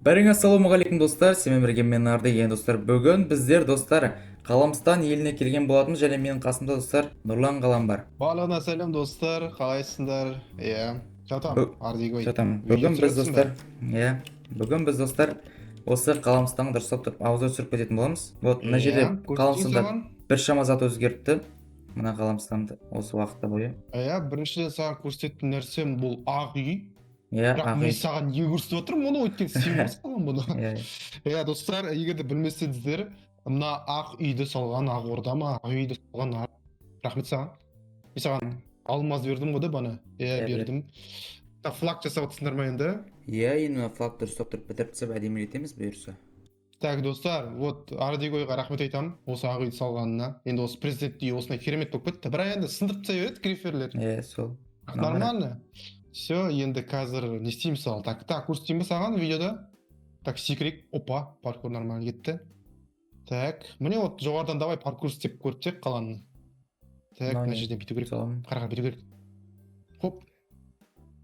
Бәріңе ассалаумағалейкум достар, сенімен бірге мен ардагер достар. Бүгін біздер достар Қаламстан еліне келген болатын, және менің қасымда достар Нұрлан Қалам бар. Барлығына сәлем достар, қалайсыңдар? Иә, жатам, Ардигой. Жатам. Видео Бүгін біз түсіресің бе? достар, бүгін біз достар осы Қаламстанға дұрыстап тұрып аузы түсіріп кететін боламыз. Вот мына жерде көрсетейін Қаламстанда саған. біршама зат өзгертті. Мына Қаламстанды осы уақытта бойы. Иә, біріншіден саған көрсететін нәрсем бұл ақ үй. Иә, Бірақ мен саған не көрсетіп отырмын мұны, өйткені сен басқалған бұны. Иә, достар, егер де білмесеңіздер, мына ақ үйді салған ақ орда ма, ақ үйді салған рахмет саған. Мен саған алмаз бердім ғой да бана. Иә, бердім. Флаг жасап отырсыңдар ма енді? Иә, енді флаг дұрыстап тұрып бітіріп тастап әдемілетеміз бұйырса. Так, достар, вот Ардигойға рахмет айтамын осы ақ үйді салғанына. Енді осы президент үйі осындай керемет болып кетті. Бірақ енді сындырып тастай береді гриферлер. Иә, сол. Нормально. Все, енді қазір не істейміз саған? Так, көрсетейін ба саған видеода? Так, секрет. Опа, паркур нормально кетті. Так, міне вот жоғарыдан давай паркур істеп көрсетсек қаланы. Так, мына жерден бүйту керек. Қарға бүйту керек. Хоп.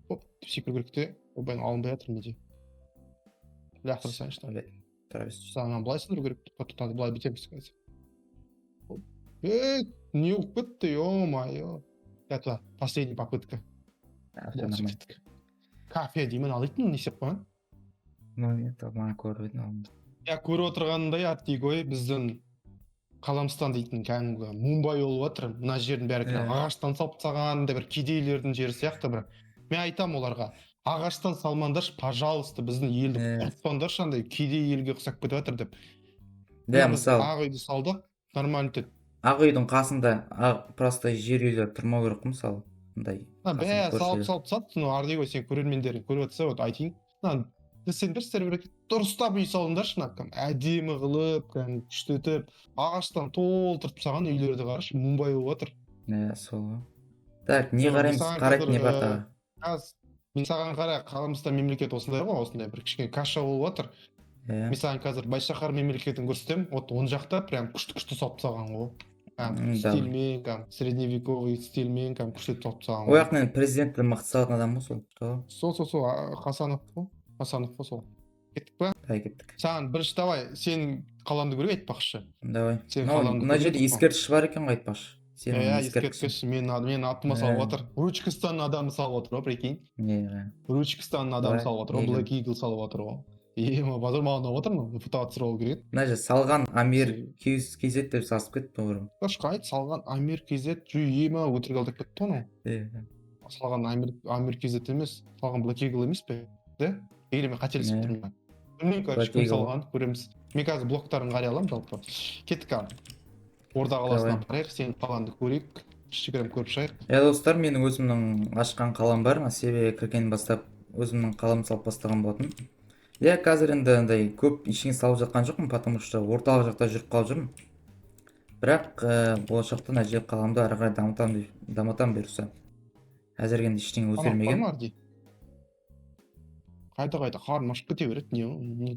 Хоп, секіру керек те. Ойбай, алынбай жатыр неде. Лақтыра салайыншы. Саған былай сындыру керек. Потом былай бүйтеміз қазір. Не болып кетті, ё-моё. Это последняя попытка. Кафе деймін, алайтын не істеп қойған? Маған көріп едім. Я көріп отырғанындай Ардигой біздің Қаламстан дейтін кәдімгі Мумбай болып отыр. Мына жердің бәрі ағаштан салып тастаған, бір кедейлердің жері сияқты, бірақ мен айтам оларға, ағаштан салмаңдаршы, пожалуйста, біздің елді құртпаңдаршы, андай кедей елге ұқсап кетіп жатыр деп. Да, мысалы, ақ үйді салдық, нормально өтеді. Ақ үйдің қасында просто жер үйлер тұрмау керек қой, мысалы. Салып тастады, Ардигой сен көрермендерің көріп отырса, вот айтайын. Сендер бір дұрыстап үй салыңдаршы, әдемі қылып, күшті етіп, ағаштан толтырып тастаған үйлерді қарашы, Мумбай болып жатыр. Иә, сол. Так, не қараймыз, қарайтын не бар тағы? Мен саған қара, Қаламстан мемлекет осындай ғой, осындай бір кішкене каша болып жатыр. Мен саған қазір Байшақар мемлекетін көрсетемін, вот он жақта прям күшті салып тастаған ғой. Стильмен, средневековый стильмен, күшті салып тастаған ғой. Ол яқтан президентті мықты салатын адам ғой сол. Сол, Хасанов қой сол. Кеттік па? Кеттік. Саған бірінші давай, сен қаламды көріп айтпақшы. Давай. Мына жерде ескерткіш бар екен ғой, айтпақшы. Ескерткіш, мен атыма салып отыр. Ручкистанның адамы салып отыр ғой, прикинь. Ручкистанның адамы салып отыр ғой, Black Eagle салып отыр ғой. Базар маған отыр ма? Репутация ол керек. Мына жерде салған Амир KZ деп сасып кетті бұрын. Қайт салған Амир KZ ема өтірік алдап кетті оны. Салған Амир KZ емес, салған Black Eagle емес пе? Да? Егер мен қателесіп тұрмын. Білмеймін, кім салған, көреміз. Мен қазір блоктарын қарай аламын жалпы. Кеттік ал. Орда қаласына барайық, сенің қалаңды көрейік. Кішігірім көріп шығайық. Достар, менің өзімнің ашқан қалам бар. Себебі кірген бастап өзімнің қалам салып бастаған болатын. Қазір енді көп ештеңе салып жатқан жоқпын, потому что орталық жақта жүріп қалып жүрмін. Бірақ болашақта мына жер қаламды ары қарай дамытам бұйырса. Әзірге ештеңе өзгермеген. Қайта қарным ашып кете береді, не?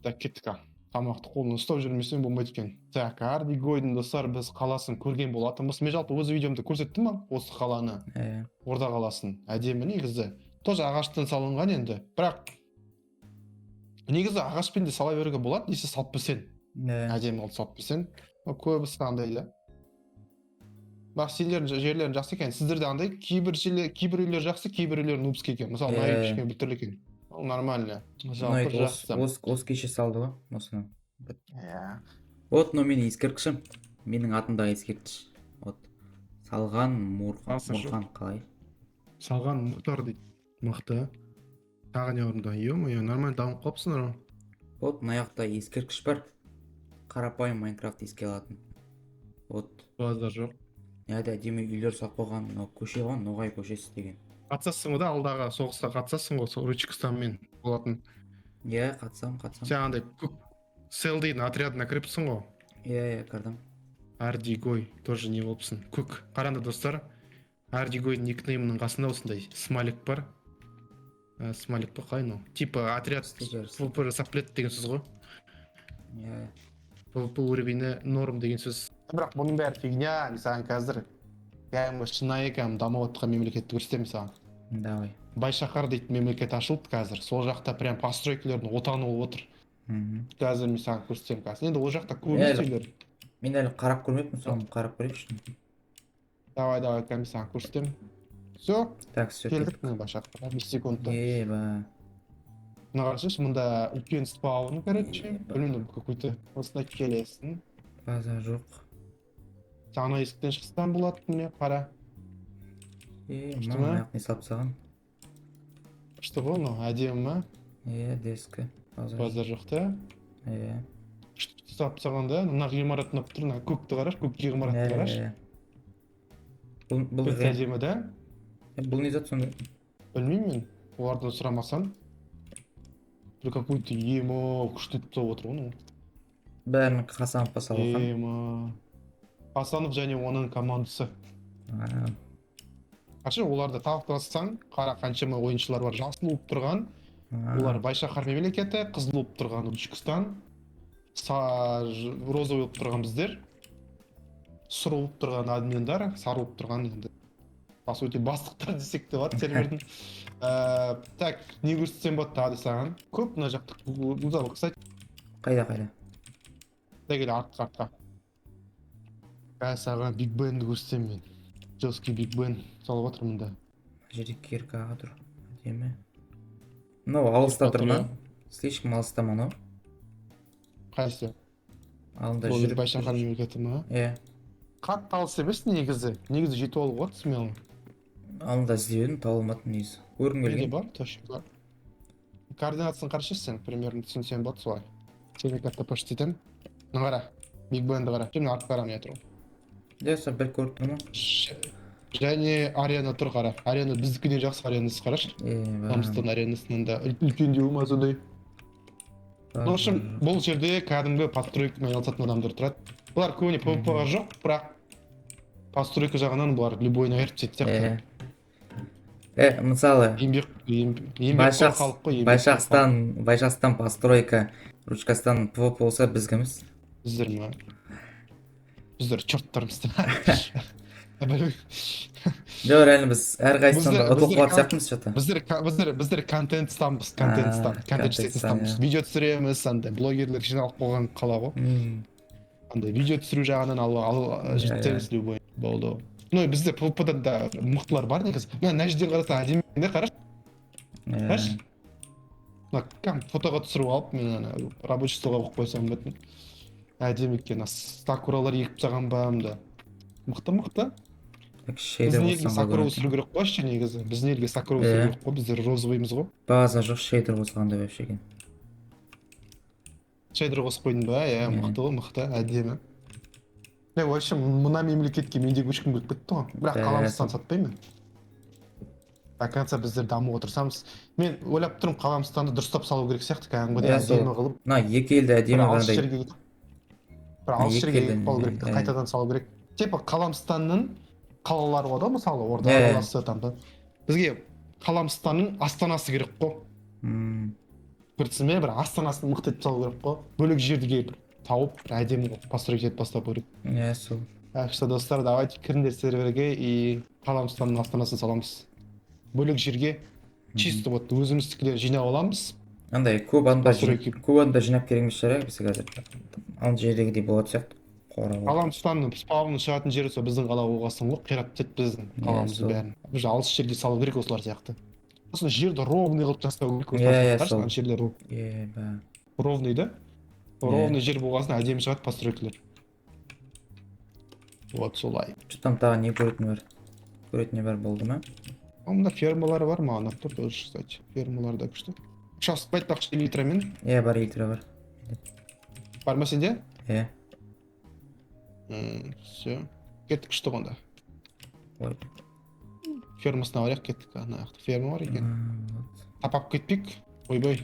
Так, кеттік ал. Тамақты қолына ұстап жүрмесең болмайды екен. Так, Ардигойдың достар біз қаласын көрген болатынбыз. Мен жалпы өз видеомда көрсеттім ма осы қаланы? Орда қаласын. Әдемі негізі. Тоже ағаштан салынған енді. Бірақ негізі ағашпен де сала беруге болады, несі салып берсең. Әдемі олды салып берсең. Көбісі андай да. Бірақ сендердің жерлерің жақсы екен. Сіздерде андай кейбір үйлер жақсы, кейбір үйлер нубский екен. Мысалы, мына үй кішкене бүлтірлі екен. Ол нормально. Осы кеше салды ғой, осыны. Вот, менің ескерткішім. Менің атымдағы ескерткіш. Вот. Салған Мұрхан қалай? Салған Мұхтар дейді. Мықты. Тағы не орында? Нормально дамып қалыпсыңдар ғой. Вот, мына жақта ескерткіш бар. Қарапайым Майнкрафт еске алатын. Вот. Базар жоқ. Әдемі үйлер салып қойған, көше ғой, Ноғай көшесі деген. Қатысасың ғой да, алдағы соғысқа қатысасың ғой, Ручкистанмен болатын. Қатысам. Сен андай сел дейтін отрядына кіріпсің ғой. Кірдім. Ардигой тоже не болыпсың. Көк. Қаранды достар, Ардигойдың никнеймінің қасында осындай смайлик бар. Смайлик па қай, типа отряд ПВП жасап деген сөз ғой. ПВП уровені норм деген сөз. Бірақ бұның бәрі фигня, саған қазір кәдімгі шынайы дамып отқан мемлекетті көрсетемін саған. Давай. Байшақар дейтін мемлекет ашылды қазір. Сол жақта прям постройкалардың отаны болып отыр. Мгм. Қазір мен саған көрсетемін қазір. Енді ол жақта көп Әлі- үйлер. Мен әлі қарап көрмеппін, соны қарап көрейікші. Давай, қазір мен саған көрсетемін. Все, Так, все, келдік міне Байшақарға. 5 секундта. Еба. Мына қарасайшы, мында үлкен спаун, короче. Білмеймін, какой-то. Осында келесің. База жоқ. Жаңа есіктен шықсаң болады, міне қара. Мына аяқ не салып тастаған? Күшті ғой, мынау әдемі ма? Дескі. Базар жоқ та. Күшті салып тастаған да. Мына ғимарат ұнап тұр, мына көкті қарашы, көк ғимаратты қарашы. Бұл Өте әдемі да. Бұл не зат сонда? Білмеймін мен, олардан сұрамасам. Бір какой-то ема күшті етіп тастап отыр ғой. Бәрін Хасанов салып алған. Ема. Хасанов және оның командасы. Қашы, оларды талықтырсаң, қара қаншама ойыншылар бар. Жасыл болып тұрған, олар Байшақар мемлекеті, қызыл болып тұрған Түркістан, розовый болып тұрған біздер, сұр болып тұрған админдар, сары болып тұрған енді. По сути, бастықтар десек те болады сервердің. Так, не көрсетсем болады тағы саған. Көп мына жақта мысалы, кстати. Қайда? Келе артқа. Саған Биг Бенді көрсетсем мен. Жесткий Биг Бен салып жатыр мында. Жерде киркаға тұр. Әдемі. Мынау алыста тұр ма? Слишком алыста ма мынау? Қайсы? Алдында Бұл жүріп. Байшақар мемлекеті ма? Қатты алыс емес негізі. Негізі жетіп алып отыр смело. Алдында іздедім, табылмады негізі. Көргім Неге келген. бар, точно бар. Координациясын қарашы сен, примерно түсінсең болады солай. Сені қатты почти етемін. Мына қара, Биг Бенді қара. Және артқа қара мен тұрмын. Сол бір көріп тұрмын. Және арена тұр қара. Арена біздікінен жақсы аренасы қарашы. Намыстан аренасынан да үлкен деу ма сондай. В общем, бұл жерде кәдімгі постройкамен айналысатын адамдар тұрады. Бұлар көбіне PvP-ға жоқ, бірақ постройка жағынан бұлар любойына айырып тастайды сияқты. Мысалы, еңбекқор халық қой. Байшақстан постройка, Ручкастан PvP болса бізгіміз. Біздер ма? Біздер чорттармыз. Жоқ, реально біз әрқайсысында ұтылып қалатын сияқтымыз что-то. Біздер контент-станбыз, контент-станбыз. Видео түсіреміз, андай блогерлер жиналып қойған қала ғой. Андай видео түсіру жағынан жетсеңіз любой болды. Ну, бізде PvP-да да мықтылар бар негізі. Мына жерден қарасаң әдемі де қарашы. Қарашы. Фотоға түсіріп алып, мен рабочий столға қойып қойсам бетін. Әдемі екен, сакуралар егіп тастаған ба мында. Мықты. Біздің елге сакура өсіру керек қой ше негізі. Біздің елге сакура өсіру керек қой, біздер розовыймыз ғой. База жоқ, шейдер қосылғанда вообще екен. Шейдер қосып қойдың ба? Мықты ғой, мықты, әдемі. В общем, мына мемлекетке менде көшкім келіп кетті ғой. Бірақ Қаламстан сатпаймын. До конца біздер дамып отырсамыз. Мен ойлап тұрмын, Қаламстанды дұрыстап салу керек сияқты, кәдімгідей әдемі қылып. Мына екі елді әдемі қандай. Бір алыс жерге кетіп қалу керек, қайтадан салу керек. Типа Қаламстанның қалалары бар да, мысалы, орда қаласы там да. Бізге Қаламстанның астанасы керек қой. Біртісіме бір астанасын мықты етіп салу керек қой. Бөлек жерге бір тауып, бір әдемі постройка етіп бастап көрейік. Сол. Что, достар, давайте кіріңдер серверге и Қаламстанның астанасын саламыз. Бөлек жерге чисто вот өзіміздікілер жинап аламыз. Андай көп анда жинап керек емес шығар бізге қазір. Ал жердегідей болады сияқты. Қаламстанның спауны шығатын жері сол біздің қала болғасын ғой, қирап тастайды біздің қаламызды бәрін. Уже алыс жерге салу керек осылар сияқты. Сосын жерді ровный қылып тастау керек осылар. Жерлер ровный да? Ровный жер болғасын әдемі шығады постройкалар. Вот солай. Там тағы не көретіні бар болды ма? Мында фермалары бар ма? Анап тұр тоже, кстати. Фермалар да күшті. Шаспы айтпақшы литрамен? Бар литра бар. Бар ма сенде? Все. Кеттік күшті қонда. Ой. Фермасына барайық, кеттік. Ферма бар екен. Тапап кетпейік. Ойбай.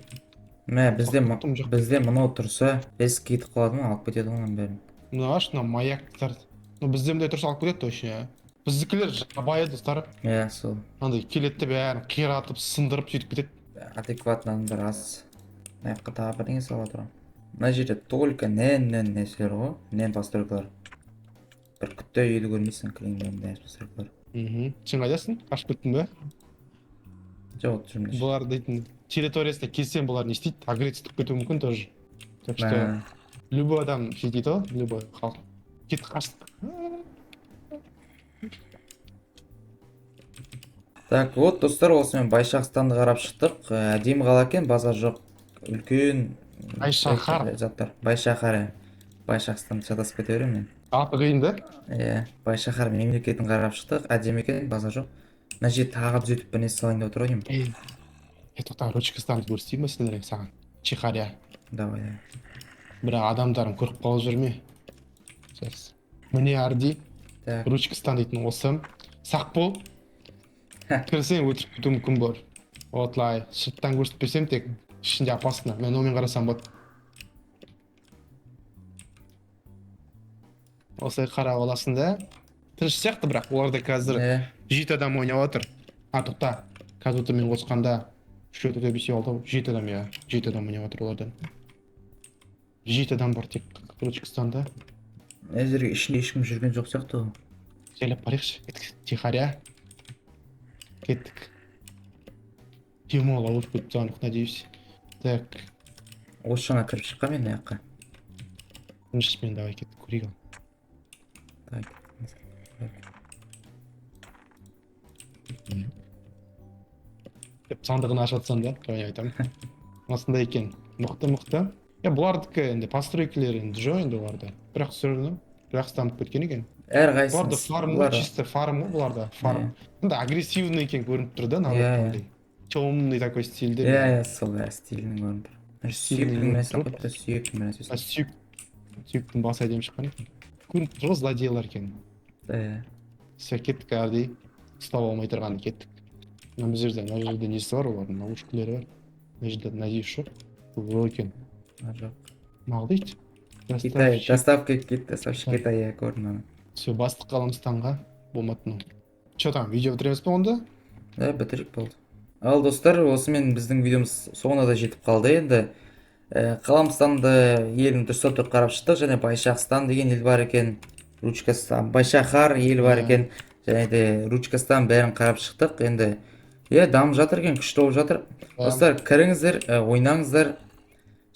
Бізде мұнау тұрса, реск кетіп қалады ма, алып кетеді ғынан бәрін. Мына маяктар. Бізде мұндай тұрса алып кетеді точно. Біздікілер жабайы достар. Сол. Андай келетті бәрін қиратып, сындырып сөйтіп кетеді. Адекватный адамдар аз. Аяққа тағы бірдеңе салып отырамын. Мына жерде только нәселер ғой, нән постройкалар. Бір күтті үйді көрмейсің, кілеңдерінде постройкалар. Сен қайдасың? Қашып кеттің бе? жоқ жүрмін. Бұлар дейтін территориясына келсең бұлар не істейді? Агрессия кетуі мүмкін тоже. Так что любой адам şey дейді ғой, любой халық. Кет қаштық. Так, вот достар, осымен Байшақстанды қарап шықтық. Әдемі қала екен, базар жоқ. Үлкен Байшақар. заттар. Байшақар. Байшақстанды шатасып кете беремін мен. Аты қиын да? Байшақар мемлекетін қарап шықтық. Әдемі екен, базар жоқ. Мына жерді тағы түзетіп бір нәрсе салайын деп отыр ғой деймін. Тоқта Ручкастанды көрсетейін ба сендерге саған? Чихария. Давай. Бірақ адамдарын көріп қалып жүрме. Сейчас. Міне Арди. Так, Ручкастан дейтін осы. Сақ бол. Кірсең өтіріп кетуі мүмкін бар. Отлай. Сырттан көрсетпесем тек ішінде опасно. Мен онымен қарасам болады. Осылай қарап аласың да. Тыныш сияқты, бірақ оларда қазір 7 адам ойнап отыр. Тоқта. Қазір мен қосқанда 3 өте 5 алды. 7 адам, иә. 7 адам ойнап отыр олардан. 7 адам бар тек Ручкастанда. әзірге ішінде ешкім жүрген жоқ сияқты ғой. Жайлап барайықшы. Кеттік. Чихария. Кеттік. Тема ловушка құтқанық, надеюсь. Так. Осы жаңа кіріп шыққан мен аяққа. Тыныштымен давай кеттік, көрейік ал. Так. Деп сандығын ашып атсам да, жаңа айтамын. Осындай екен. Мықты. Бұлардікі енді постройкілер енді жоқ енді оларда. Бірақ сүрінім. Бірақ станып кеткен екен. Бұларда фарм ғой, чисто фарм ғой бұларда. Фарм. Енді агрессивный екен көрініп тұр да, народ. Темный такой стильде. Сол стилінің көрініп тұр. Сүйектің мәсі қойыпты, сүйектің мәсі. Сүйектің басы әдемі шыққан екен. Көрініп тұр ғой, злодейлар екен. Все, кеттік Арди. Ұстап алмай тұрғанды кеттік. Мына жерде несі бар олардың, наушкілері бар. Мына жерде надеюсь жоқ. Бұл екен. Жоқ. Мағдейді. Китай, доставка доставщик Китая көрінді. Все, бастық Қаламстанға болмады мынау. Че там, видео бітіреміз бе онда? Бітіріп болды. Ал достар, осымен біздің видеомыз соңына да жетіп қалды енді. Қаламстанды елін дұрыстап тұрып қарап шықтық, және Байшақстан деген ел бар екен. Ручкастан, Байшақар ел бар екен. Және де Ручкастан бәрін қарап шықтық. Енді дамып жатыр екен, күшті болып жатыр. Достар, кіріңіздер, ойнаңыздар.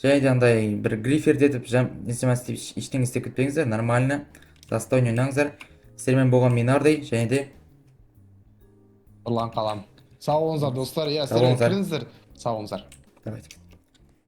Және де андай бір гриферді етіп ештеңе істеп кетпеңіздер, нормально. Достойын ойнаңыздар. Сіздермен болған мен Ардай, және де Ұрлан қалам. Сау болыңыздар достар, сіздер кіріңіздер. Сау болыңыздар. Давайте.